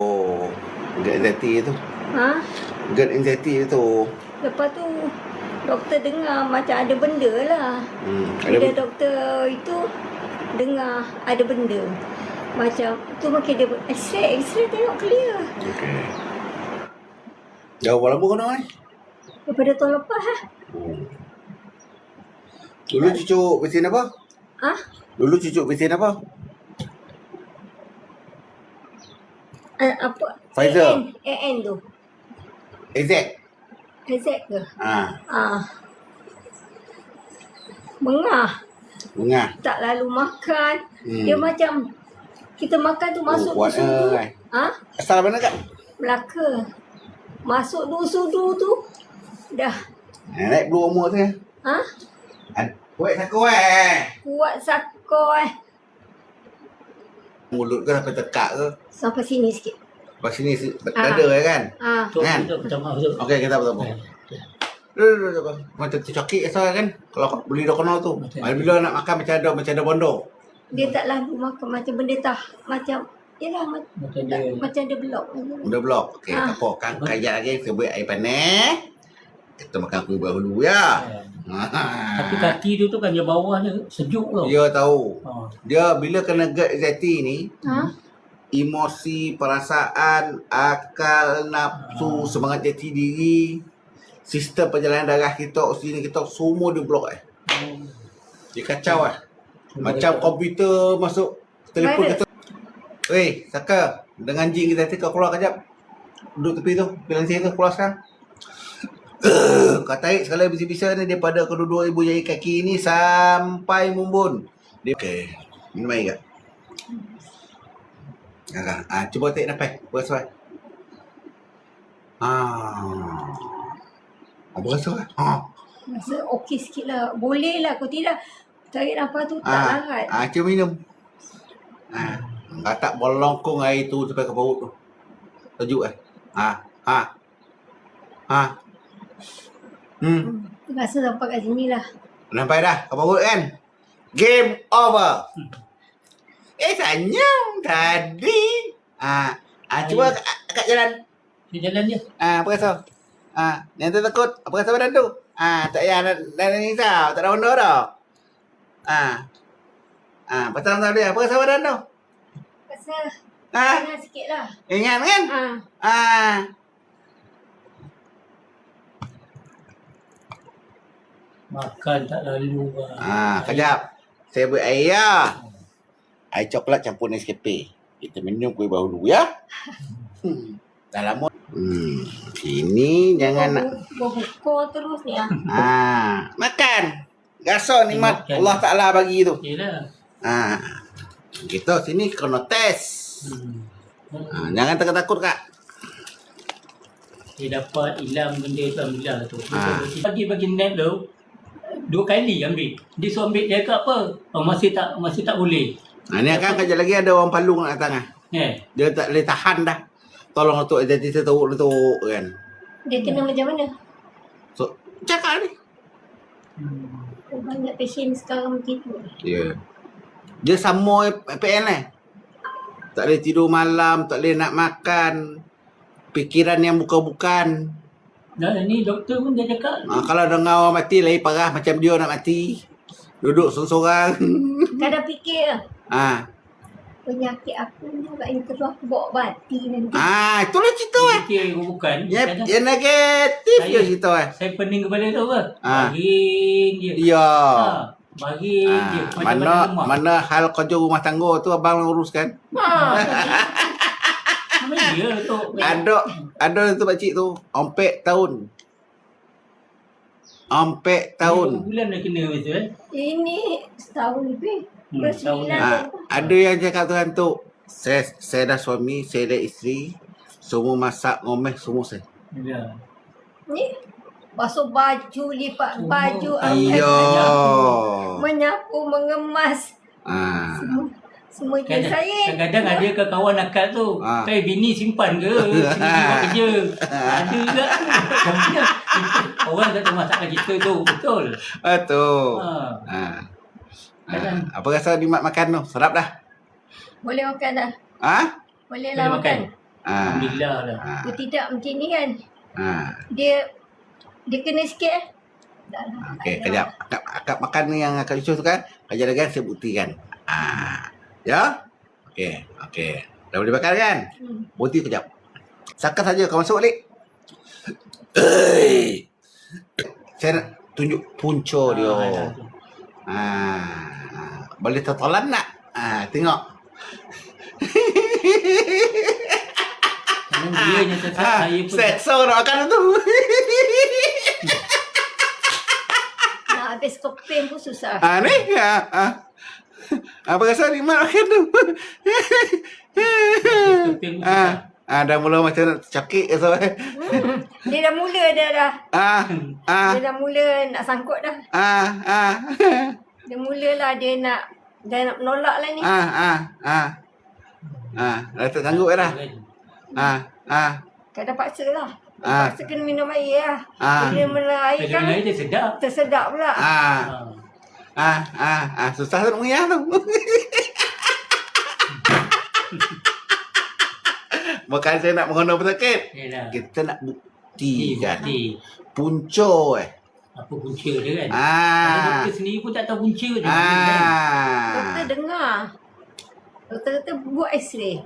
Oh, GERD anxiety tu. Ha? GERD anxiety tu. Lepas tu doktor dengar macam ada benda lah. Bila doktor itu dengar ada benda. Macam tu makin dia X-ray tengok clear. Okey. Dah berapa lama kena ni? Daripada tahun lepas lah. Dulu cucuk vaksin apa? Ha? Dulu cucuk vaksin apa? Apa? Pfizer. AN tu. AZ. AZ ke? Ha. Mengah. Bengah. Tak lalu makan. Dia macam kita makan tu masuk kuat sudu. Ha? Asal mana kat? Melaka. Masuk sudu tu dah. Naik blue umur tu ya. Ha? Kuat sakau Kuat sakor Mulut ke sampai tekak ke? Sampai sini sikit. Lepas sini dada kan? Kan? Okey, kita apa-apa. Macam tercokik asal kan? Kalau beli dah kenal tu. Bila nak makan macam ada bondo. Dia tak lalu makan macam benda tah. Macam yalah macam dia blok. Benda blok. Okey, tak apa. Kan kajak lagi sebut air panas. Kita makan kuih dahulu ya. Tapi kaki tu kan dia bawah dia sejuk tau. Dia tahu. Dia bila kena GERD anxiety ni, emosi, perasaan, akal, nafsu, semangat jati diri, sistem perjalanan darah kita, oksigen kita semua dia blok Dia kacau Macam komputer masuk telefon kita. Weh, Saka, dengan jing kita kau keluar kejap. Duduk tepi tu, pilang sini tu keluar sekarang. Kau tarik sekali bisa-bisa ni daripada kedua-dua ibu jari kaki ni sampai mumbun. Okey, minum air tak? Cuba tarik nafas. Berasa. Berasa. Rasa okey sikit lah. Boleh lah. Kau tidak tarik nafas tu tak larat. Cuba minum. Kau tak bolongkong air tu sampai ke perut tu. Sejuk Rasa sampai kat sini lah. Nampak dah ke perut kan? Game over. Senyum tadi. Cuba kat jalan. Dia jalan dia. Apa rasa? Yang tu takut. Apa rasa badan tu? Tak payah dah risau. Tak ada benda dah. Pasal tahu dia. Apa rasa badan tu? Rasa panas sikit lah. Ingat kan? Makan tak lalu. Kejap. Saya buat air ya. Air coklat campur Nescafe. Kita minum kuih dahulu ya. Dah lama. Ini jangan nak. Berbuka terus ni Makan. Rasa nikmat Allah Ta'ala bagi tu. Yelah. Kita sini kena test. Jangan takut-takut kak. Dia dapat hilang benda tu alhamdulillah tu. Bagi net tu 2 kali ambil. Dia suruh ambil dia kat apa? Masih tak boleh. Ni kan kejap lagi ada orang Palung nak datang Dia tak boleh tahan dah. Tolong tu jadi teruk kan. Dia kena macam mana? So, cakap ni. Banyak pasien sekarang begitu. Ya. Dia sama PN tak boleh tidur malam, tak boleh nak makan. Fikiran yang bukan-bukan. Ni doktor pun dia cakap. Kalau dengar orang mati lagi parah macam dia nak mati. Duduk sorang-sorang. Kadang fikir penyakit aku ni agaknya terus aku bawa bati nanti. Itulah cerita Fikir bukan. Yang negatif je cerita Saya pening kepala tu apa? Baring je. Ya. Baring je. Mana hal kerja rumah tangga tu abang uruskan. Ya tu. Ada tu pakcik tu ompek tahun. Berapa bulan dah kena macam Ini setahun lebih. Ada yang cakap Tuhan tu, saya dah suami, saya dah isteri, semua masak, ngomeh, semua saya. Ya. Ni basuh baju, lipat baju, menyapu, mengemas. Semua je saya. Kadang-kadang ada ke kawan nakal tu. Saya bini simpan ke? Sini buat kerja. Ada juga tu. Orang tak tahu masakan kita tu. Betul. Apa rasa nikmat makan tu? Sedap dah? Boleh makan dah. Ha? Boleh lah makan. Alhamdulillah lah. Kalau tidak macam ni kan. Ah. Dia kena sikit eh. Dah lah. Okey, kejap. Akak makan ni yang akak susu tu kan. Kejap lagi saya buktikan. Ya? Okey, okey. Dah boleh makan kan? Bukti kejap. Sakat saja kau masuk balik. Saya nak tunjuk punca dia. Boleh tertolan nak? Tengok. Kadang dia yang cakap saya pun Seksa nak makan tu. Nak habis keping pun susah. Ni. Apa rasa nikmat makan tu? keping pun susah. Dah mula macam nak tercakik ke so. Dia dah mula dah. Dia dah mula nak sangkut dah. Dia mulalah dia nak menolak lah ni. Dah tak sanggup dah. Kadang paksa lah. Paksa kena minum air lah. Dia minum air Kalau kan air dia sedap. tersedak pula. Susah tu nak mengiah tu. Bukan saya nak menghonor pesakit. Yalah. Kita nak buktikan Bukti. punca Apa punca dia kan? Ah. Doktor sendiri pun tak tahu punca dia. Doktor dengar. Doktor kata buat x-ray.